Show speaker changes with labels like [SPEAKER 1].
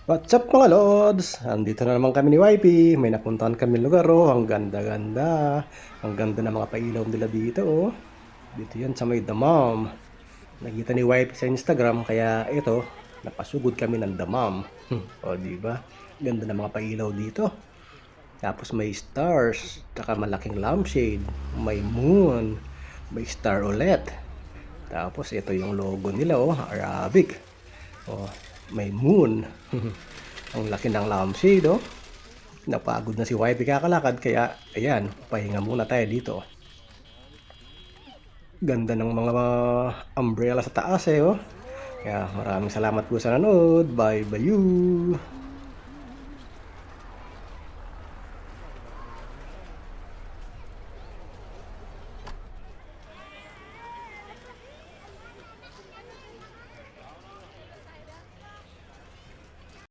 [SPEAKER 1] What's up mga lods? Andito na naman kami ni YP. May napuntahan kami lugar oh. Ang ganda-ganda. Ang ganda ng mga pailaw nila dito oh. Dito yan sa may Damam. Nakita ni YP sa Instagram kaya ito, napasugod kami ng Damam. O diba? Ganda ng mga pailaw dito. Tapos may stars, saka malaking lampshade, may moon, may star ulit. Tapos ito yung logo nila oh, Arabic. Oh, may moon. Ang laki ng lampshade oh. Napagod na si YP kakalakad kaya ayan, pahinga muna tayo dito. Ganda ng mga umbrella sa taas eh oh. Kaya maraming salamat po sa nanood. Bye bye you.